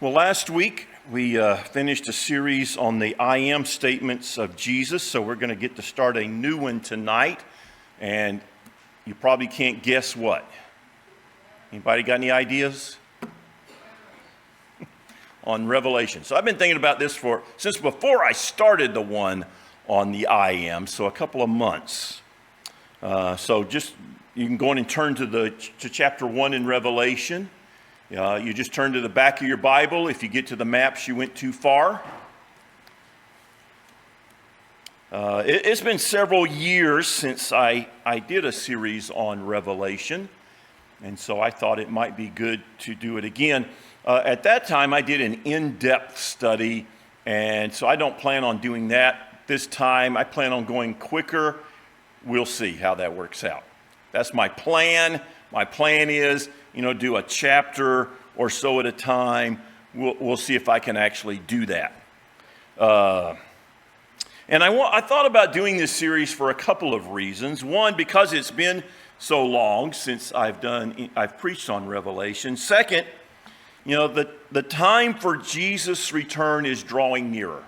Well, last week we finished a series on the I am statements of Jesus, so we're going to get to start a new one tonight, and you probably can't guess what. Anybody got any ideas? On Revelation. So I've been thinking about this since before I started the one on the I am, so a couple of months. So just you can go in and turn to chapter 1 in Revelation. You just turn to the back of your Bible. If you get to the maps, you went too far. It's been several years since I did a series on Revelation, and so I thought it might be good to do it again. At that time, I did an in-depth study, and so I don't plan on doing that this time. I plan on going quicker. We'll see how that works out. That's my plan. My plan is, do a chapter or so at a time. We'll see if I can actually do that. And I thought about doing this series for a couple of reasons. One, because it's been so long since I've preached on Revelation. Second, the time for Jesus' return is drawing nearer.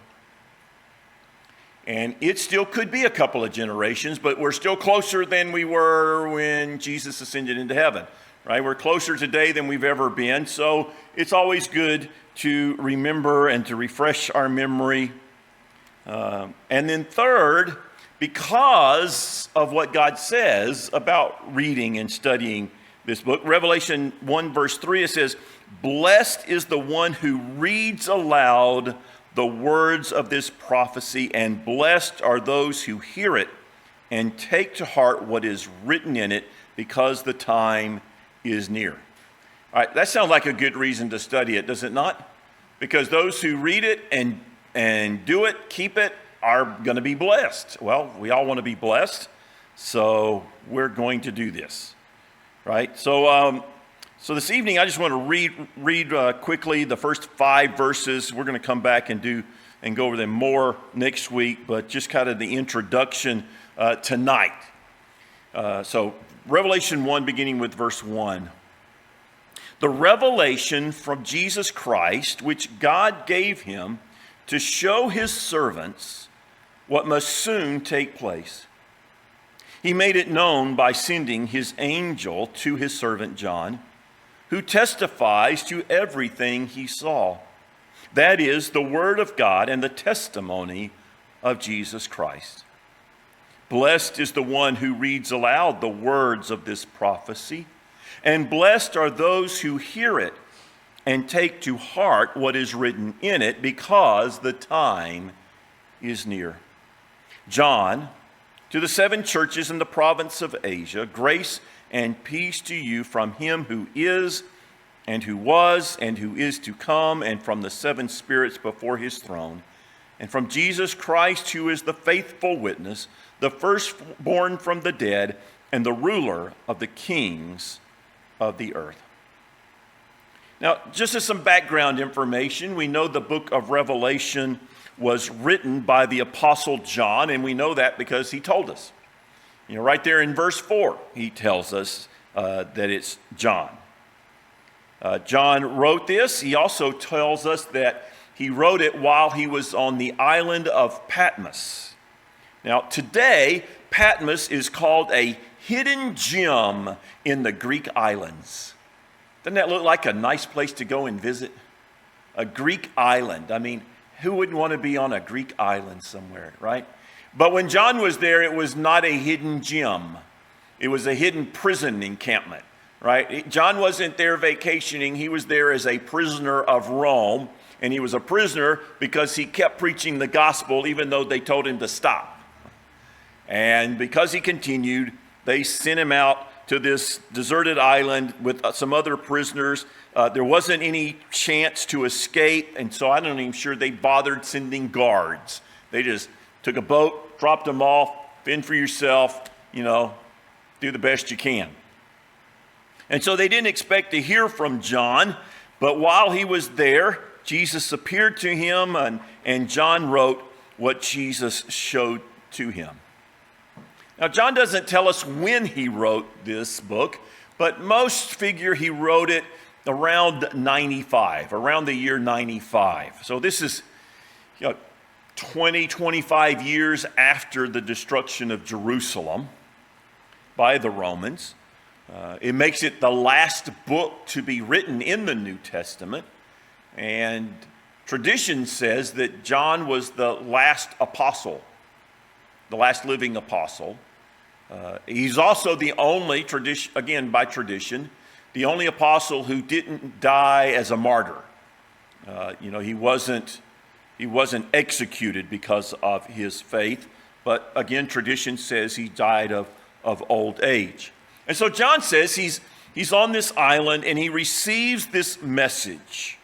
And it still could be a couple of generations, but we're still closer than we were when Jesus ascended into heaven, right? We're closer today than we've ever been, so it's always good to remember and to refresh our memory. And then third, because of what God says about reading and studying this book, Revelation 1 verse 3, it says, "Blessed is the one who reads aloud the words of this prophecy, and blessed are those who hear it and take to heart what is written in it, because the time is near." All right, that sounds like a good reason to study it, does it not? Because those who read it and do it, keep it, are going to be blessed. Well, we all want to be blessed, so we're going to do this, right? So this evening, I just want to read quickly the first 5 verses. We're going to come back and go over them more next week, but just kind of the introduction tonight. So Revelation 1, beginning with verse 1. "The revelation from Jesus Christ, which God gave him to show his servants what must soon take place. He made it known by sending his angel to his servant John, who testifies to everything he saw. That is the word of God and the testimony of Jesus Christ. Blessed is the one who reads aloud the words of this prophecy, and blessed are those who hear it and take to heart what is written in it, because the time is near. John, to the 7 churches in the province of Asia, grace and peace to you from him who is, and who was, and who is to come, and from the 7 spirits before his throne, and from Jesus Christ, who is the faithful witness, the firstborn from the dead, and the ruler of the kings of the earth." Now, just as some background information, we know the book of Revelation was written by the Apostle John, and we know that because he told us. Right there in verse 4, he tells us that it's John. John wrote this. He also tells us that he wrote it while he was on the island of Patmos. Now, today, Patmos is called a hidden gem in the Greek islands. Doesn't that look like a nice place to go and visit? A Greek island. I mean, who wouldn't want to be on a Greek island somewhere, right? But when John was there, it was not a hidden gem. It was a hidden prison encampment, right? John wasn't there vacationing. He was there as a prisoner of Rome, and he was a prisoner because he kept preaching the gospel even though they told him to stop. And because he continued, they sent him out to this deserted island with some other prisoners. There wasn't any chance to escape, and so I'm not even sure they bothered sending guards. They just took a boat, dropped them off, fend for yourself, do the best you can. And so they didn't expect to hear from John, but while he was there, Jesus appeared to him, and John wrote what Jesus showed to him. Now, John doesn't tell us when he wrote this book, but most figure he wrote it around 95, around the year 95. So this is 20, 25 years after the destruction of Jerusalem by the Romans. It makes it the last book to be written in the New Testament. And tradition says that John was the last apostle, the last living apostle. He's also the only, again by tradition, the only apostle who didn't die as a martyr. He wasn't executed because of his faith, but again, tradition says he died of old age. And so John says he's on this island and he receives this message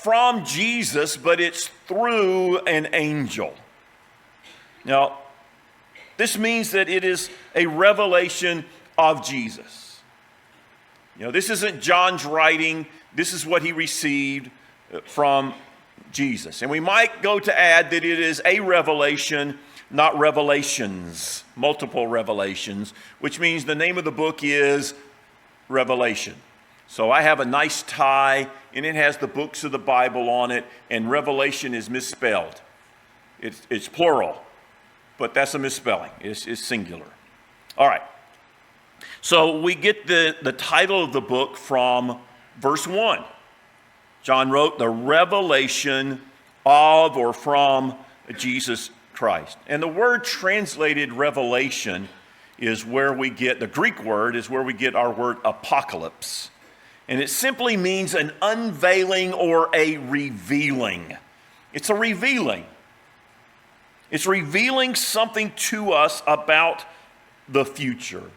from Jesus, but it's through an angel. Now, this means that it is a revelation of Jesus. This isn't John's writing. This is what he received from Jesus. And we might go to add that it is a revelation, not revelations, multiple revelations, which means the name of the book is Revelation. So I have a nice tie, and it has the books of the Bible on it, and Revelation is misspelled. It's plural, but that's a misspelling. It's singular. All right. So we get the title of the book from verse 1. John wrote the revelation of or from Jesus Christ. And the word translated revelation is where we get, the Greek word is where we get our word apocalypse. And it simply means an unveiling or a revealing. It's a revealing. It's revealing something to us about the future.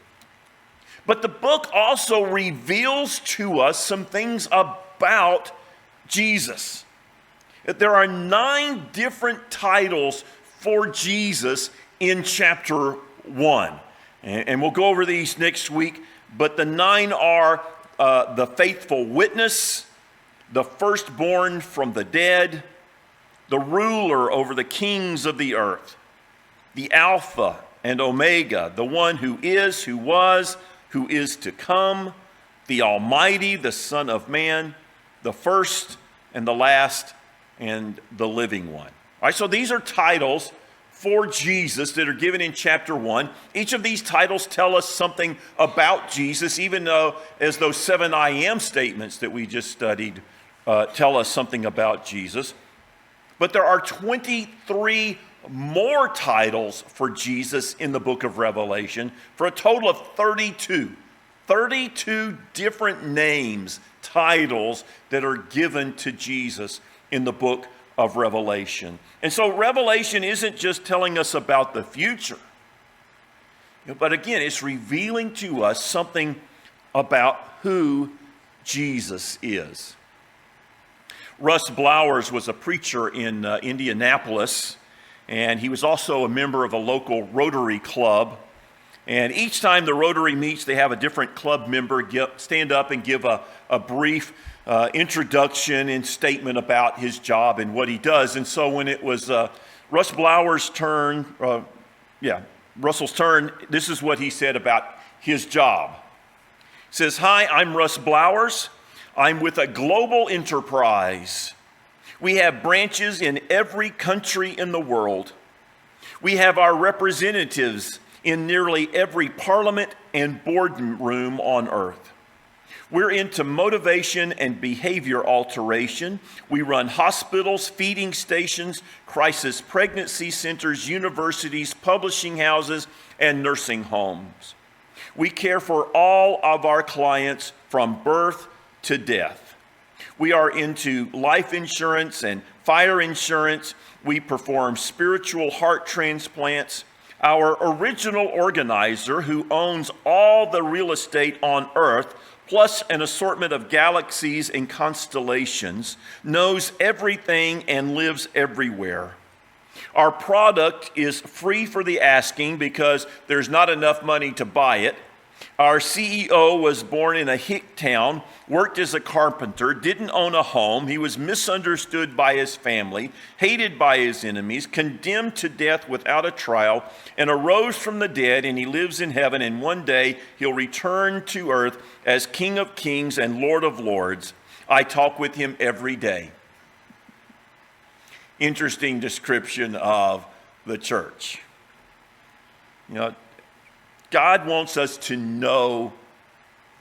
But the book also reveals to us some things about Jesus. There are 9 different titles for Jesus in chapter 1. And we'll go over these next week. But the 9 are the faithful witness, the firstborn from the dead, the ruler over the kings of the earth, the Alpha and Omega, the one who is, who was, who is to come, the Almighty, the Son of Man, the first and the last and the living one. All right, so these are titles for Jesus that are given in chapter 1. Each of these titles tell us something about Jesus, even though as those 7 I am statements that we just studied tell us something about Jesus. But there are 23 more titles for Jesus in the book of Revelation for a total of 32. 32 different names, titles that are given to Jesus in the book of Revelation. And so Revelation isn't just telling us about the future, but again, it's revealing to us something about who Jesus is. Russ Blowers was a preacher in Indianapolis, and he was also a member of a local Rotary Club. And each time the Rotary meets, they have a different club member stand up and give a brief introduction and statement about his job and what he does. And so when it was Russ Blowers' turn, Russell's turn, this is what he said about his job. He says, "Hi, I'm Russ Blowers. I'm with a global enterprise. We have branches in every country in the world. We have our representatives in nearly every parliament and boardroom on earth. We're into motivation and behavior alteration. We run hospitals, feeding stations, crisis pregnancy centers, universities, publishing houses, and nursing homes. We care for all of our clients from birth to death. We are into life insurance and fire insurance. We perform spiritual heart transplants. Our original organizer, who owns all the real estate on earth, plus an assortment of galaxies and constellations, knows everything and lives everywhere. Our product is free for the asking because there's not enough money to buy it. Our CEO was born in a hick town, worked as a carpenter, didn't own a home. He was misunderstood by his family, hated by his enemies, condemned to death without a trial, and arose from the dead, and he lives in heaven, and one day he'll return to earth as King of Kings and Lord of Lords. I talk with him every day. Interesting description of the church. God wants us to know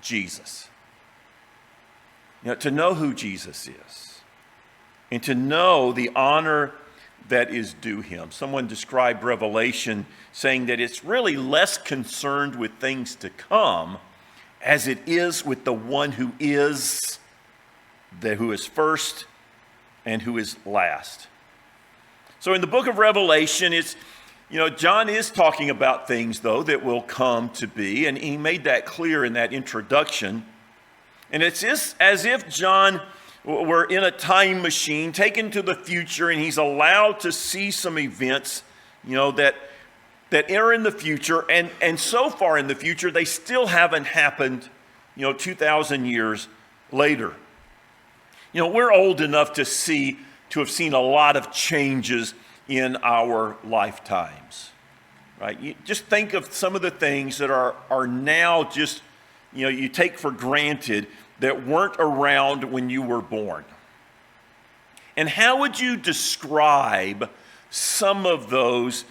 Jesus. To know who Jesus is. And to know the honor that is due him. Someone described Revelation saying that it's really less concerned with things to come as it is with the one who is first and who is last. So in the book of Revelation, John is talking about things, though, that will come to be, and he made that clear in that introduction. And it's just as if John were in a time machine, taken to the future, and he's allowed to see some events, that are in the future, and so far in the future, they still haven't happened, 2,000 years later. We're old enough to have seen a lot of changes in our lifetimes, right? You just think of some of the things that are now just, you take for granted that weren't around when you were born. And how would you describe some of those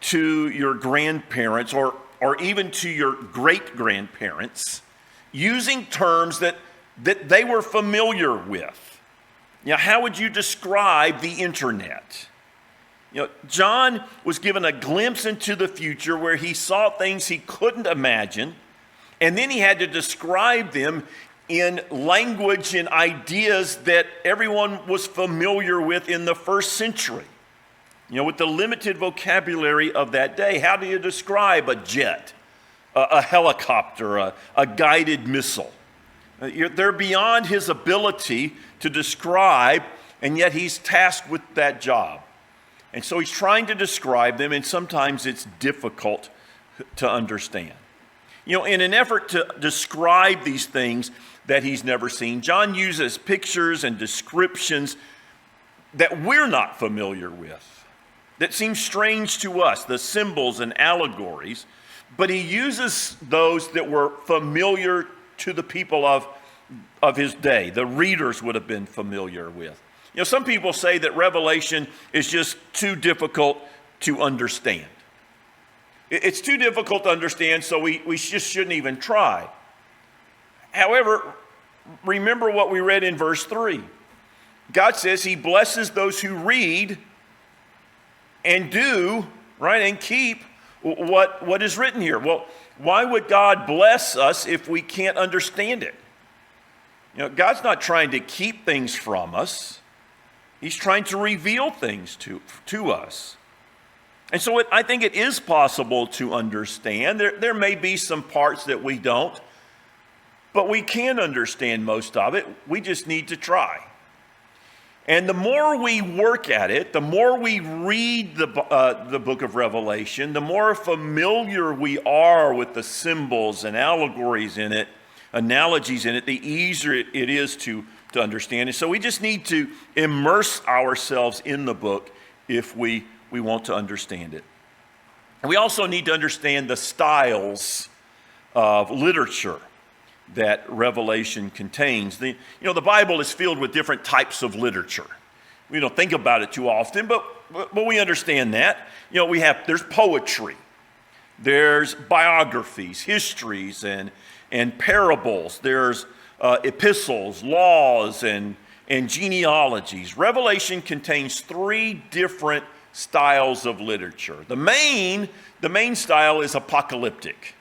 to your grandparents or even to your great-grandparents using terms that they were familiar with? How would you describe the internet? John was given a glimpse into the future where he saw things he couldn't imagine, and then he had to describe them in language and ideas that everyone was familiar with in the first century. With the limited vocabulary of that day, how do you describe a jet, a helicopter, a guided missile? They're beyond his ability to describe, and yet he's tasked with that job. And so he's trying to describe them, and sometimes it's difficult to understand. In an effort to describe these things that he's never seen, John uses pictures and descriptions that we're not familiar with, that seem strange to us, the symbols and allegories, but he uses those that were familiar to the people of his day, the readers would have been familiar with. Some people say that Revelation is just too difficult to understand. It's too difficult to understand, so we just shouldn't even try. However, remember what we read in verse 3. God says he blesses those who read and do, right, and keep what is written here. Well, why would God bless us if we can't understand it? God's not trying to keep things from us. He's trying to reveal things to us. And so I think it is possible to understand. There may be some parts that we don't, but we can understand most of it. We just need to try. And the more we work at it, the more we read the book of Revelation, the more familiar we are with the symbols and allegories in it, analogies in it, the easier it is to understand. And so we just need to immerse ourselves in the book if we want to understand it. And we also need to understand the styles of literature that Revelation contains. The Bible is filled with different types of literature. We don't think about it too often, but we understand that. There's poetry, there's biographies, histories, and parables. There's epistles, laws, and genealogies. Revelation contains 3 different styles of literature. The main style is apocalyptic,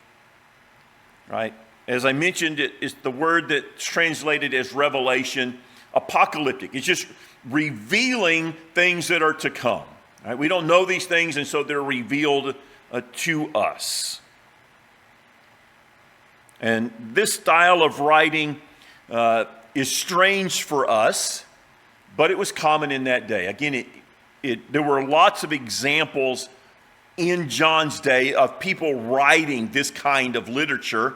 right? As I mentioned, it is the word that's translated as revelation, apocalyptic. It's just revealing things that are to come. Right? We don't know these things, and so they're revealed to us. And this style of writing is strange for us, but it was common in that day. Again, there were lots of examples in John's day of people writing this kind of literature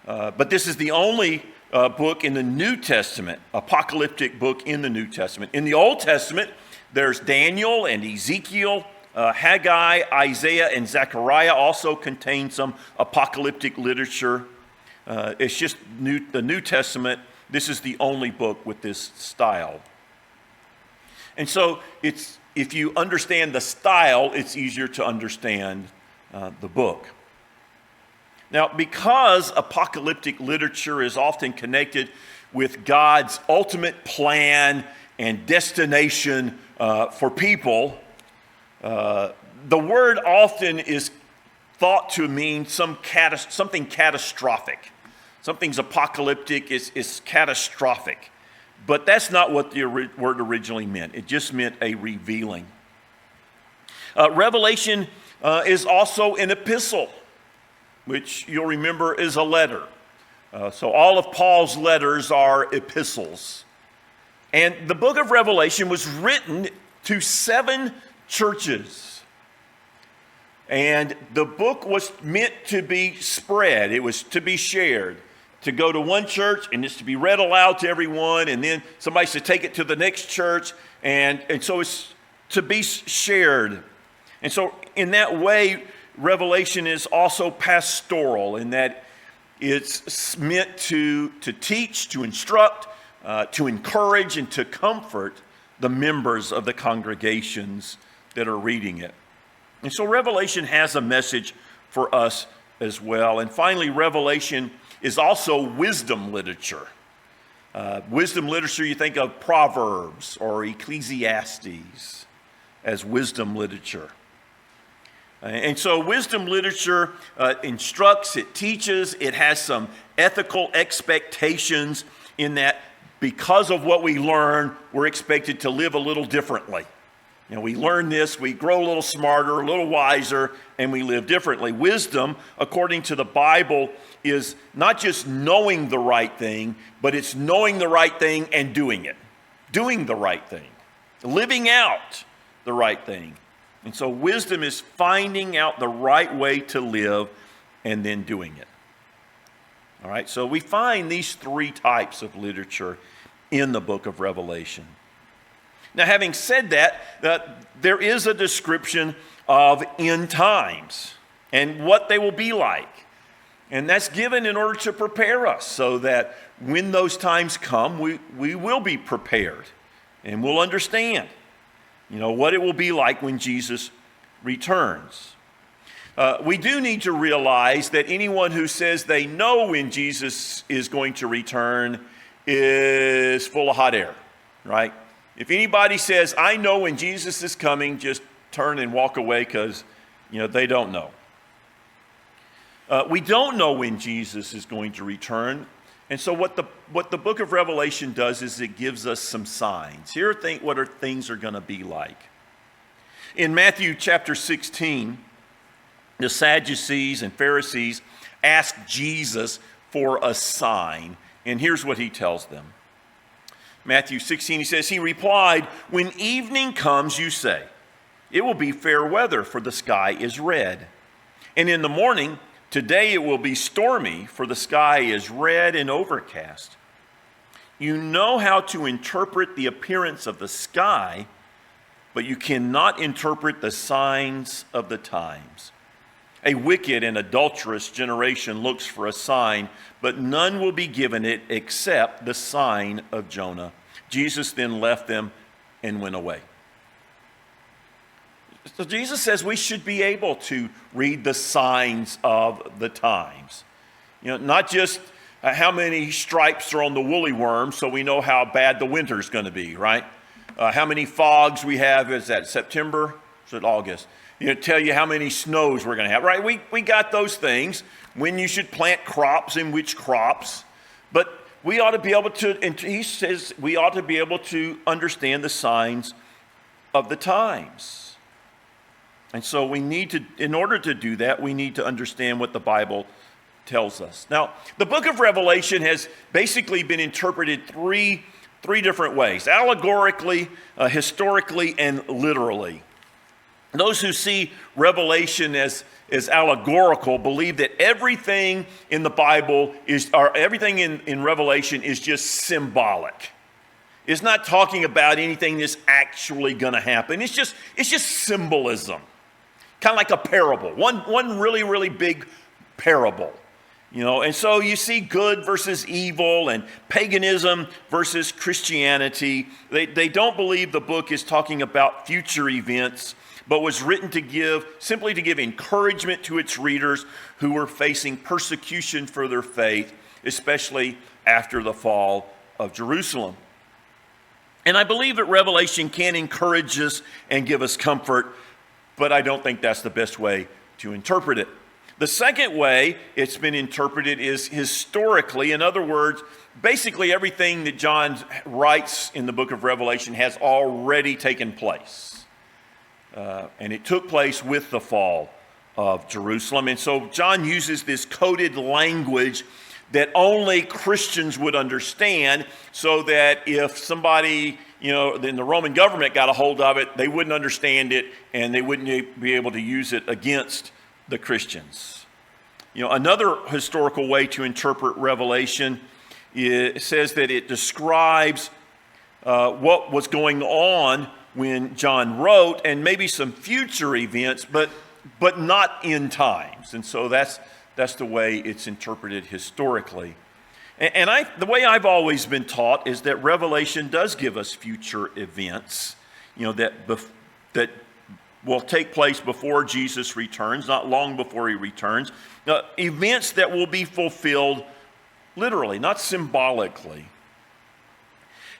But this is the only book in the New Testament, apocalyptic book in the New Testament. In the Old Testament, there's Daniel and Ezekiel, Haggai, Isaiah, and Zechariah also contain some apocalyptic literature. It's just the New Testament. This is the only book with this style. And so if you understand the style, it's easier to understand the book. Now, because apocalyptic literature is often connected with God's ultimate plan and destination for people, the word often is thought to mean something catastrophic. Something's apocalyptic is catastrophic. But that's not what the word originally meant. It just meant a revealing. Revelation is also an epistle, which you'll remember is a letter. So all of Paul's letters are epistles. And the book of Revelation was written to 7 churches. And the book was meant to be spread. It was to be shared. To go to one church and it's to be read aloud to everyone, and then somebody should take it to the next church, and so it's to be shared. And so in that way, Revelation is also pastoral in that it's meant to teach, to instruct, to encourage, and to comfort the members of the congregations that are reading it. And so Revelation has a message for us as well. And finally, Revelation is also wisdom literature. Wisdom literature, you think of Proverbs or Ecclesiastes as wisdom literature. And so wisdom literature instructs, it teaches, it has some ethical expectations in that because of what we learn, we're expected to live a little differently. You know, we learn this, we grow a little smarter, a little wiser, and we live differently. Wisdom, according to the Bible, is not just knowing the right thing, but it's knowing the right thing and doing it. Doing the right thing. Living out the right thing. And so wisdom is finding out the right way to live and then doing it. All right, so we find these 3 types of literature in the book of Revelation. Now, having said that, there is a description of end times and what they will be like. And that's given in order to prepare us so that when those times come, we will be prepared and we'll understand, what it will be like when Jesus returns. We do need to realize that anyone who says they know when Jesus is going to return is full of hot air, right? If anybody says, I know when Jesus is coming, just turn and walk away because, they don't know. We don't know when Jesus is going to return. And so what the book of Revelation does is it gives us some signs. Here are what things are going to be like. In Matthew chapter 16, the Sadducees and Pharisees ask Jesus for a sign. And here's what he tells them. Matthew 16, he says, he replied, when evening comes, you say, it will be fair weather, for the sky is red. And in the morning, today it will be stormy, for the sky is red and overcast. You know how to interpret the appearance of the sky, but you cannot interpret the signs of the times. A wicked and adulterous generation looks for a sign, but none will be given it except the sign of Jonah. Jesus then left them and went away. So Jesus says we should be able to read the signs of the times. Not just how many stripes are on the woolly worm so we know how bad the winter's going to be, right? How many fogs we have, is that September? Is it August? Tell you how many snows we're going to have, right? We got those things, when you should plant crops and which crops. But we ought to be able to, and he says we ought to be able to understand the signs of the times. And so we need to, in order to do that, we need to understand what the Bible tells us. Now, the book of Revelation has basically been interpreted three different ways: allegorically, historically, and literally. Those who see Revelation as allegorical believe that everything in the Bible or everything in Revelation is just symbolic. It's not talking about anything that's actually going to happen. It's just symbolism, kind of like a parable. One really, really big parable. And so you see good versus evil and paganism versus Christianity. They don't believe the book is talking about future events, but was written simply to give encouragement to its readers who were facing persecution for their faith, especially after the fall of Jerusalem. And I believe that Revelation can encourage us and give us comfort, but I don't think that's the best way to interpret it. The second way it's been interpreted is historically. In other words, basically everything that John writes in the book of Revelation has already taken place. And it took place with the fall of Jerusalem. And so John uses this coded language that only Christians would understand, so that if somebody, in the Roman government got a hold of it, they wouldn't understand it and they wouldn't be able to use it against the Christians. Another historical way to interpret Revelation says that it describes what was going on when John wrote, and maybe some future events, but not end times. And so that's the way it's interpreted historically. And the way I've always been taught is that Revelation does give us future events, that will take place before Jesus returns, not long before he returns. Events that will be fulfilled literally, not symbolically.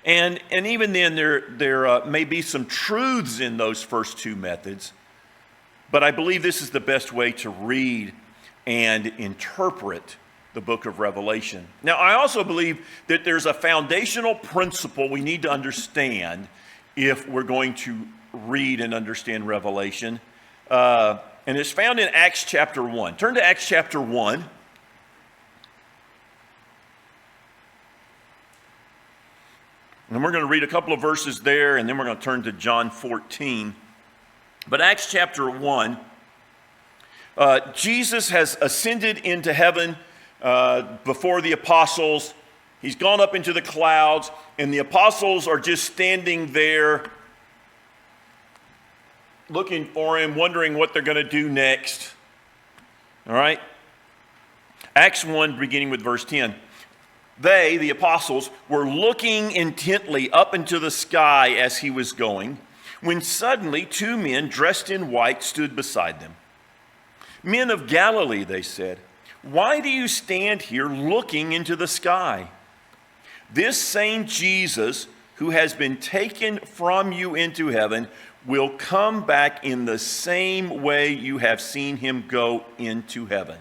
And even then, there may be some truths in those first two methods, but I believe this is the best way to read and interpret the book of Revelation. Now, I also believe that there's a foundational principle we need to understand if we're going to read and understand Revelation. And it's found in Acts chapter 1. Turn to Acts chapter 1. And we're going to read a couple of verses there, and then we're going to turn to John 14. But Acts chapter 1, Jesus has ascended into heaven before the apostles. He's gone up into the clouds, and the apostles are just standing there looking for him, wondering what they're going to do next. All right? Acts 1, beginning with verse 10. They, the apostles, were looking intently up into the sky as he was going, when suddenly two men dressed in white stood beside them. Men of Galilee, they said, why do you stand here looking into the sky? This same Jesus who has been taken from you into heaven will come back in the same way you have seen him go into heaven.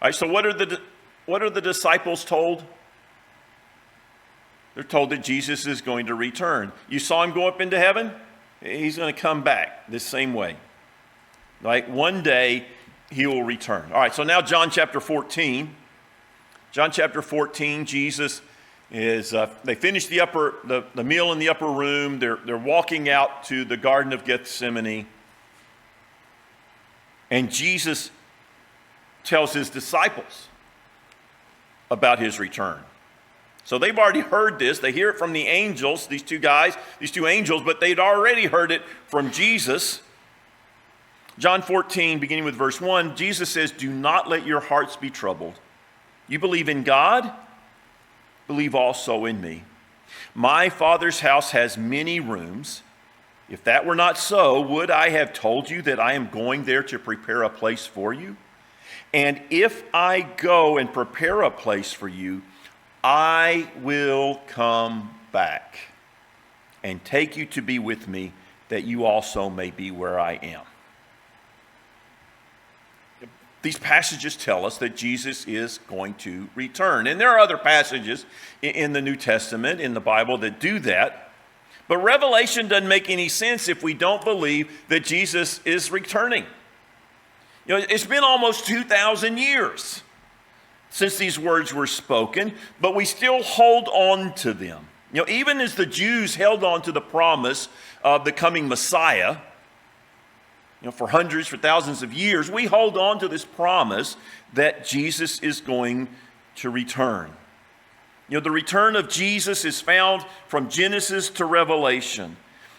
All right, so what are the disciples told? They're told that Jesus is going to return. You saw him go up into heaven? He's going to come back the same way. Like one day he will return. All right, so now John chapter 14. John chapter 14, Jesus is, they finish the meal in the upper room. They're walking out to the Garden of Gethsemane. And Jesus tells his disciples about his return. So they've already heard this. They hear it from the angels, these two angels, but they'd already heard it from Jesus. John 14, beginning with verse 1, Jesus says, do not let your hearts be troubled. You believe in God? Believe also in me. My Father's house has many rooms. If that were not so, would I have told you that I am going there to prepare a place for you? And if I go and prepare a place for you, I will come back and take you to be with me, that you also may be where I am. These passages tell us that Jesus is going to return. And there are other passages in the New Testament, in the Bible, that do that. But Revelation doesn't make any sense if we don't believe that Jesus is returning. It's been almost 2,000 years since these words were spoken, but we still hold on to them. Even as the Jews held on to the promise of the coming Messiah, for hundreds, for thousands of years, we hold on to this promise that Jesus is going to return. The return of Jesus is found from Genesis to Revelation.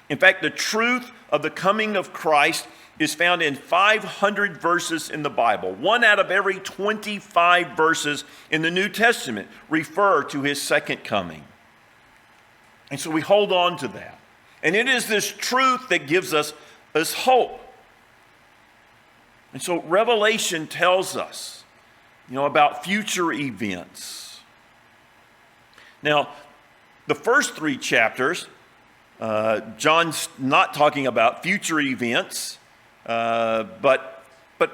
In fact, the truth of the coming of Christ is found in 500 verses in the Bible. 1 out of every 25 verses in the New Testament refer to his second coming. And so we hold on to that. And it is this truth that gives us hope. And so Revelation tells us, about future events. Now, the first 3 chapters, John's not talking about future events, but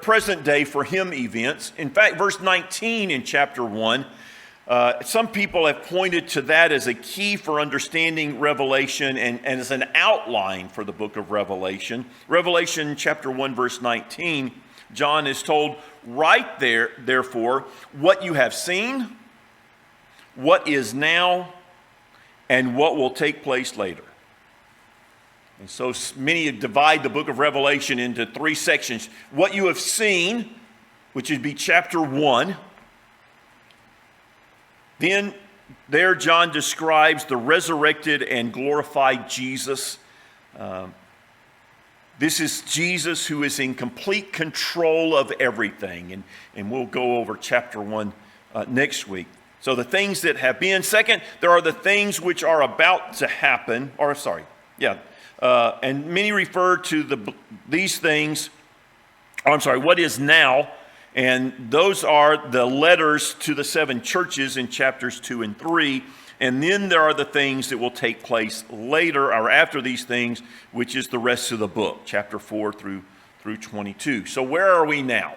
present day for him events. In fact, verse 19 in chapter 1, some people have pointed to that as a key for understanding Revelation and as an outline for the book of Revelation. Revelation chapter 1, verse 19, John is told, "Write there, therefore, what you have seen, what is now, and what will take place later." And so many divide the book of Revelation into 3 sections. What you have seen, which would be chapter 1. Then there John describes the resurrected and glorified Jesus. This is Jesus who is in complete control of everything. And we'll go over chapter 1 next week. So the things that have been. Second, there are the things which are about to happen. And many refer to these things, what is now, and those are the letters to the 7 churches in chapters 2 and 3, and then there are the things that will take place later or after these things, which is the rest of the book, chapter 4 through 22. So where are we now?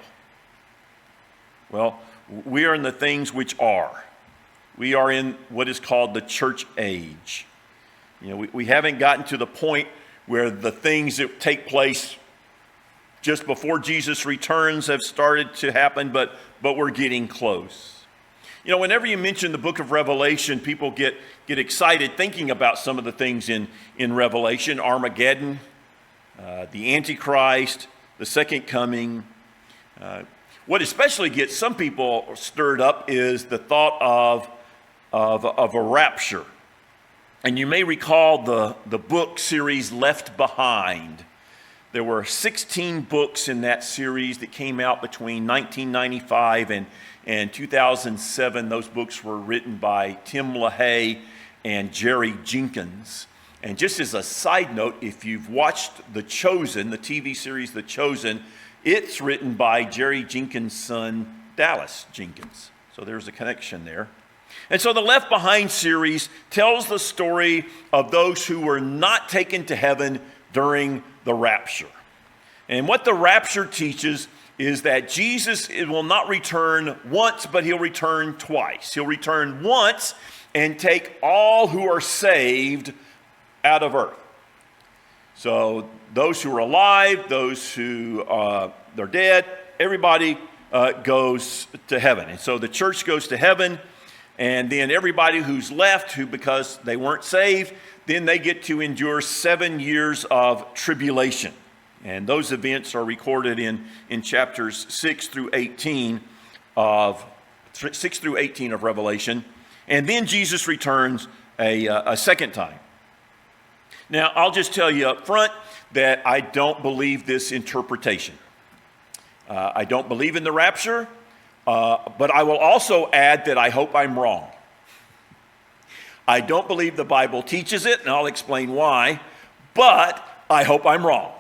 Well, we are in the things which are. We are in what is called the church age. We haven't gotten to the point where the things that take place just before Jesus returns have started to happen, but we're getting close. Whenever you mention the book of Revelation, people get excited thinking about some of the things in Revelation: Armageddon, the Antichrist, the second coming. What especially gets some people stirred up is the thought of a rapture. And you may recall the book series Left Behind. There were 16 books in that series that came out between 1995 and 2007. Those books were written by Tim LaHaye and Jerry Jenkins. And just as a side note, if you've watched The Chosen, the TV series The Chosen, it's written by Jerry Jenkins' son, Dallas Jenkins. So there's a connection there. And so the Left Behind series tells the story of those who were not taken to heaven during the rapture. And what the rapture teaches is that Jesus will not return once, but he'll return twice. He'll return once and take all who are saved out of earth. So those who are alive, those who they're dead, everybody goes to heaven. And so the church goes to heaven. And then everybody who's left, who because they weren't saved, then they get to endure 7 years of tribulation. And those events are recorded in chapters 6 through 18 of Revelation. And then Jesus returns a second time. Now, I'll just tell you up front that I don't believe this interpretation. I don't believe in the rapture. But I will also add that I hope I'm wrong. I don't believe the Bible teaches it, and I'll explain why, but I hope I'm wrong.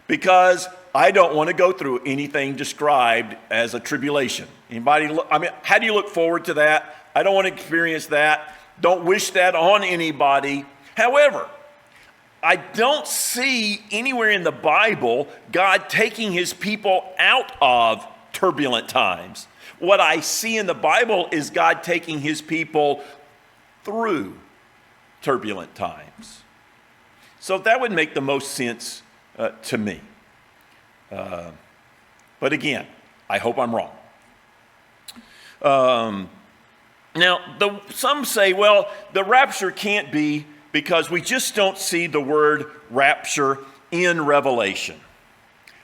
Because I don't want to go through anything described as a tribulation. How do you look forward to that? I don't want to experience that. Don't wish that on anybody. However, I don't see anywhere in the Bible God taking his people out of turbulent times. What I see in the Bible is God taking his people through turbulent times. So that would make the most sense to me. But again, I hope I'm wrong. Now, some say, well, the rapture can't be because we just don't see the word rapture in Revelation.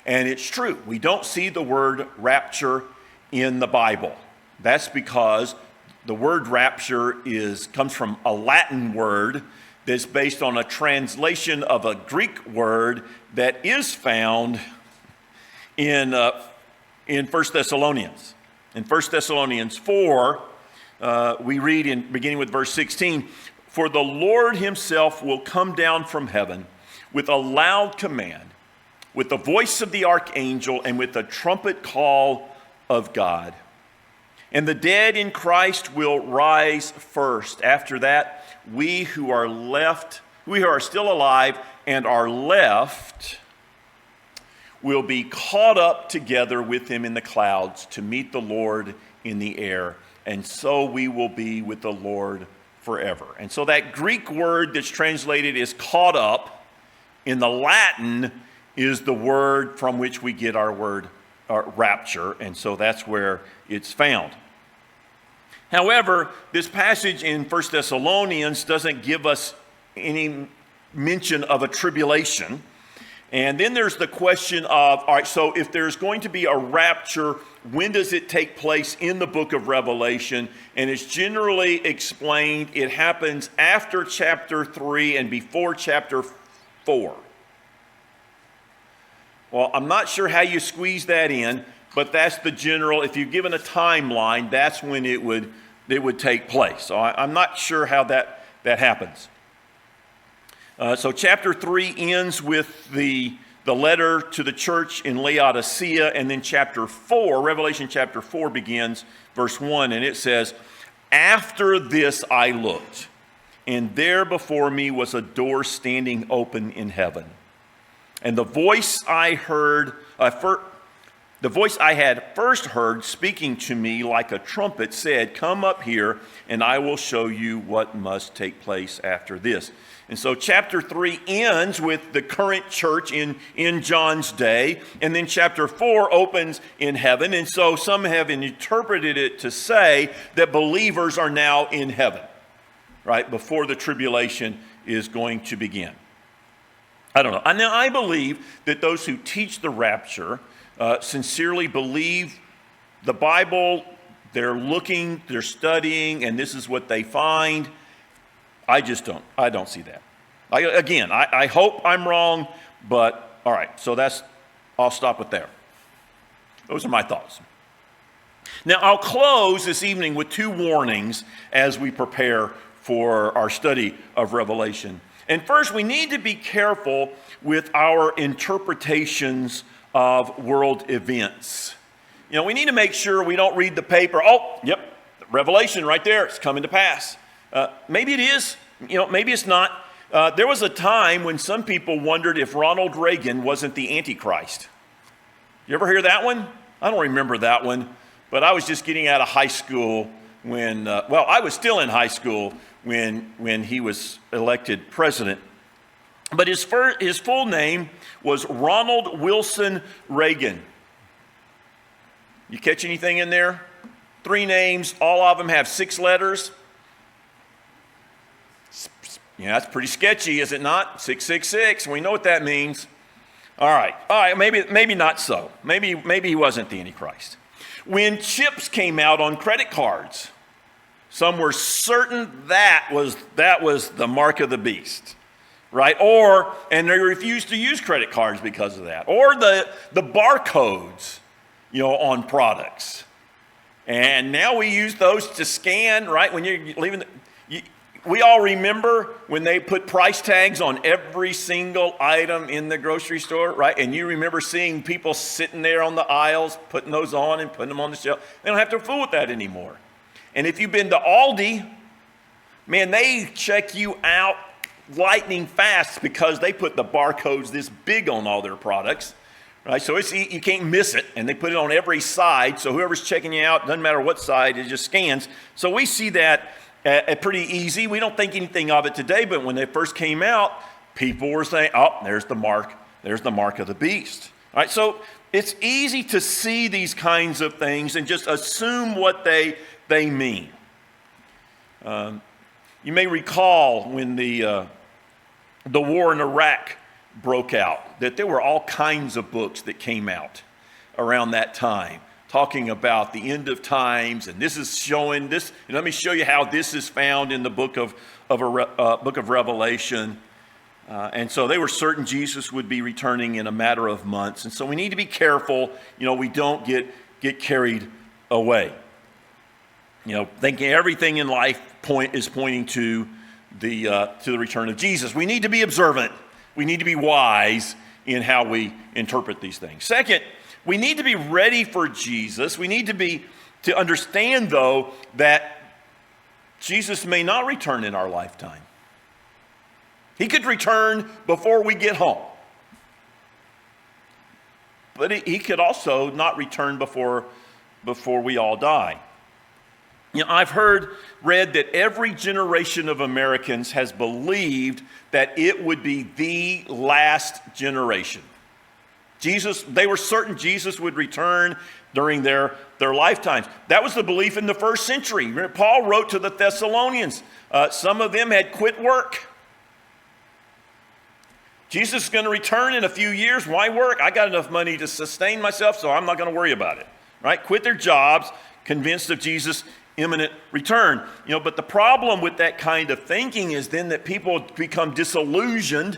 And it's true. We don't see the word rapture in the Bible. That's because the word rapture comes from a Latin word that's based on a translation of a Greek word that is found in 1 Thessalonians. In 1 Thessalonians 4, we read beginning with verse 16, "For the Lord himself will come down from heaven with a loud command, with the voice of the archangel, and with the trumpet call of God. And the dead in Christ will rise first. After that, we who are still alive and are left, will be caught up together with him in the clouds to meet the Lord in the air. And so we will be with the Lord forever." And so that Greek word that's translated as caught up in the Latin is the word from which we get our word rapture. And so that's where it's found. However, this passage in 1 Thessalonians doesn't give us any mention of a tribulation. And then there's the question of, all right, so if there's going to be a rapture, when does it take place in the book of Revelation? And it's generally explained it happens after chapter 3 and before chapter 4. Well, I'm not sure how you squeeze that in, but that's the general, if you're given a timeline, that's when it would take place. So I'm not sure how that happens. So chapter 3 ends with the letter to the church in Laodicea, and then chapter 4, Revelation chapter 4 begins, verse 1, and it says, "After this I looked, and there before me was a door standing open in heaven. And the voice I had first heard speaking to me like a trumpet said, 'Come up here, and I will show you what must take place after this.'" And so chapter 3 ends with the current church in John's day, and then chapter 4 opens in heaven. And so some have interpreted it to say that believers are now in heaven, right, before the tribulation is going to begin. I don't know. Now, I believe that those who teach the rapture sincerely believe the Bible. They're looking, they're studying, and this is what they find. I don't see that. I hope I'm wrong, but all right, so I'll stop it there. Those are my thoughts. Now, I'll close this evening with 2 warnings as we prepare for our study of Revelation. And first, we need to be careful with our interpretations of world events. You know, we need to make sure we don't read the paper. Oh, yep, Revelation right there, it's coming to pass. Maybe it is, maybe it's not. There was a time when some people wondered if Ronald Reagan wasn't the Antichrist. You ever hear that one? I don't remember that one, but I was just getting out of high school when, I was still in high school when he was elected president. But his full name was Ronald Wilson Reagan. You catch anything in there? 3 names, all of them have 6 letters. Yeah, that's pretty sketchy, is it not? 666, we know what that means. All right, maybe not so. Maybe he wasn't the Antichrist. When chips came out on credit cards, some were certain that was the mark of the beast, right? And they refused to use credit cards because of that. Or the barcodes, on products. And now we use those to scan, right? When you're leaving, we all remember when they put price tags on every single item in the grocery store, right? And you remember seeing people sitting there on the aisles, putting those on and putting them on the shelf. They don't have to fool with that anymore. And if you've been to Aldi, man, they check you out lightning fast because they put the barcodes this big on all their products, right? So you can't miss it, and they put it on every side, so whoever's checking you out, doesn't matter what side, it just scans. So we see that pretty easy. We don't think anything of it today, but when they first came out, people were saying, oh, there's the mark of the beast. All right, so it's easy to see these kinds of things and just assume what they mean. You may recall when the war in Iraq broke out, that there were all kinds of books that came out around that time, talking about the end of times, and this is showing this. Let me show you how this is found in the book of Revelation. And so they were certain Jesus would be returning in a matter of months. And so we need to be careful, we don't get carried away. Thinking everything in life is pointing to the return of Jesus. We need to be observant. We need to be wise in how we interpret these things. Second, we need to be ready for Jesus. We need to understand, though, that Jesus may not return in our lifetime. He could return before we get home. But he could also not return before we all die. I've read that every generation of Americans has believed that it would be the last generation. They were certain Jesus would return during their lifetimes. That was the belief in the first century. Paul wrote to the Thessalonians. Some of them had quit work. Jesus is going to return in a few years. Why work? I got enough money to sustain myself, so I'm not going to worry about it. Right? Quit their jobs, convinced of Jesus' imminent return. But the problem with that kind of thinking is then that people become disillusioned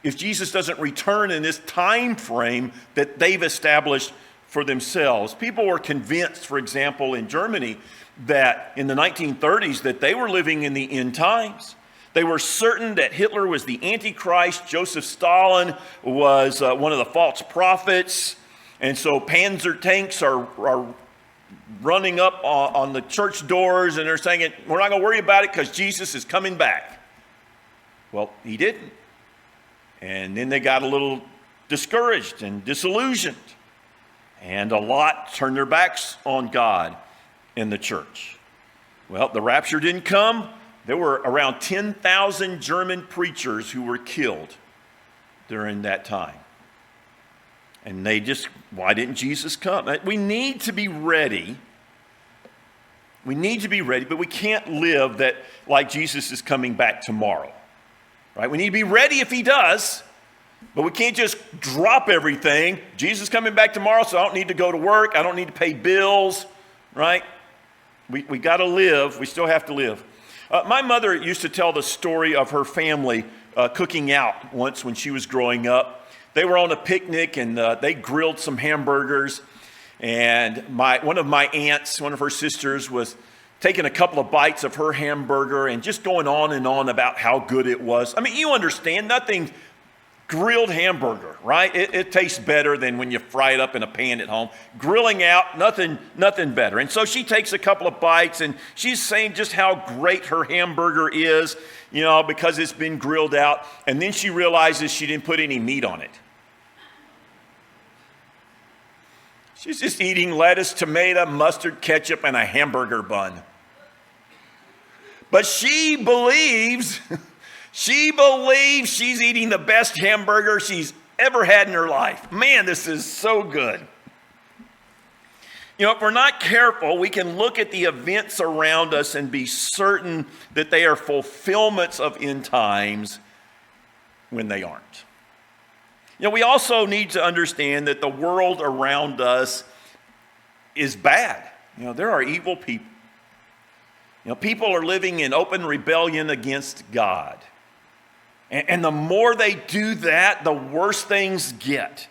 if Jesus doesn't return in this time frame that they've established for themselves. People were convinced, for example, in Germany, that in the 1930s, that they were living in the end times. They were certain that Hitler was the Antichrist, Joseph Stalin was one of the false prophets, and so Panzer tanks are running up on the church doors, and they're saying, we're not going to worry about it because Jesus is coming back. Well, he didn't. And then they got a little discouraged and disillusioned. And a lot turned their backs on God and the church. Well, the rapture didn't come. There were around 10,000 German preachers who were killed during that time. And why didn't Jesus come? We need to be ready. We need to be ready, but we can't live that like Jesus is coming back tomorrow. Right? We need to be ready if he does, but we can't just drop everything. Jesus is coming back tomorrow, so I don't need to go to work. I don't need to pay bills, right? We got to live. We still have to live. My mother used to tell the story of her family cooking out once when she was growing up. They were on a picnic, and they grilled some hamburgers, and one of my aunts, one of her sisters, was taking a couple of bites of her hamburger and just going on and on about how good it was. I mean, you understand, nothing grilled hamburger, right? It tastes better than when you fry it up in a pan at home. Grilling out, nothing better. And so she takes a couple of bites, and she's saying just how great her hamburger is, because it's been grilled out. And then she realizes she didn't put any meat on it. She's just eating lettuce, tomato, mustard, ketchup, and a hamburger bun. But she believes she's eating the best hamburger she's ever had in her life. Man, this is so good. If we're not careful, we can look at the events around us and be certain that they are fulfillments of end times when they aren't. We also need to understand that the world around us is bad. There are evil people. People are living in open rebellion against God. And the more they do that, the worse things get.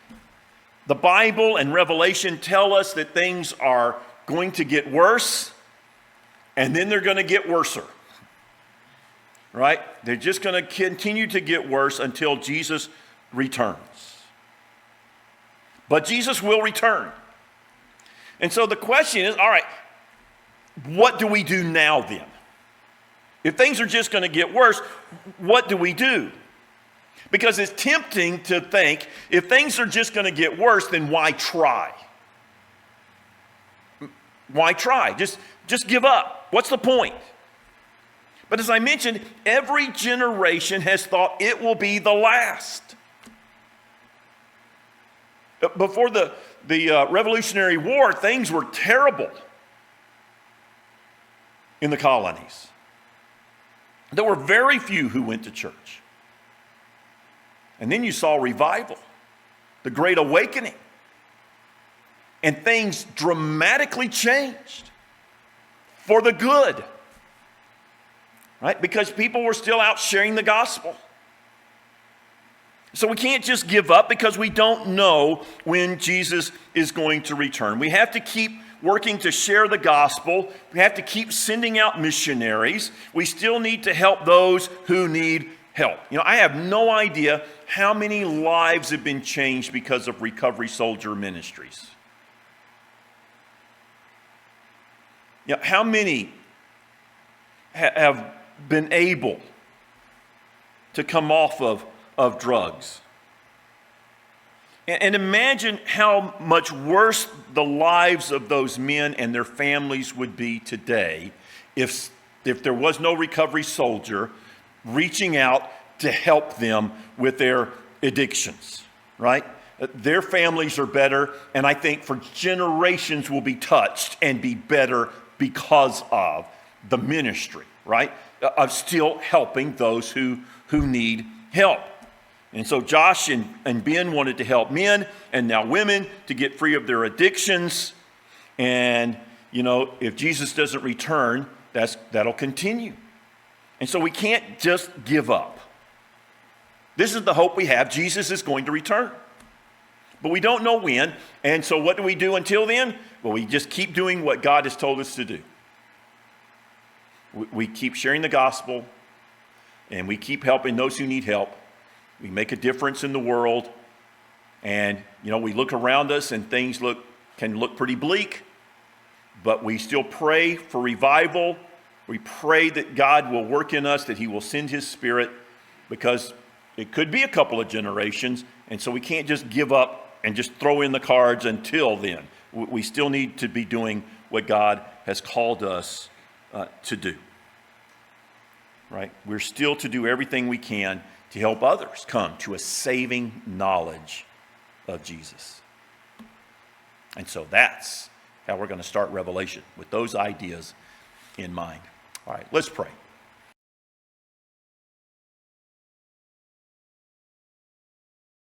The Bible and Revelation tell us that things are going to get worse, and then they're going to get worser. Right? They're just going to continue to get worse until Jesus returns. But Jesus will return. And so the question is, all right, what do we do now then? If things are just going to get worse, what do we do? Because it's tempting to think, if things are just going to get worse, then why try? Why try? Just give up. What's the point? But as I mentioned, every generation has thought it will be the last. Before the Revolutionary War, things were terrible in the colonies. There were very few who went to church. And then you saw revival, the Great Awakening. And things dramatically changed for the good, right? Because people were still out sharing the gospel. So we can't just give up because we don't know when Jesus is going to return. We have to keep working to share the gospel. We have to keep sending out missionaries. We still need to help those who need help. You know, I have no idea how many lives have been changed because of Recovery Soldier Ministries. You know, how many have been able to come off of drugs? And imagine how much worse the lives of those men and their families would be today if there was no recovery soldier reaching out to help them with their addictions, right? Their families are better, and I think for generations will be touched and be better because of the ministry, right? Of still helping those who need help. And so Josh and Ben wanted to help men and now women to get free of their addictions. And, you know, if Jesus doesn't return, that'll continue. And so we can't just give up. This is the hope we have. Jesus is going to return. But we don't know when. And so what do we do until then? Well, we just keep doing what God has told us to do. We keep sharing the gospel, and we keep helping those who need help. We make a difference in the world, and you know, we look around us and things can look pretty bleak, but we still pray for revival. We pray that God will work in us, that he will send his Spirit, because it could be a couple of generations, and so we can't just give up and just throw in the cards until then. We still need to be doing what God has called us to do, right? We're still to do everything we can to help others come to a saving knowledge of Jesus. And so that's how we're going to start Revelation, with those ideas in mind. All right, let's pray.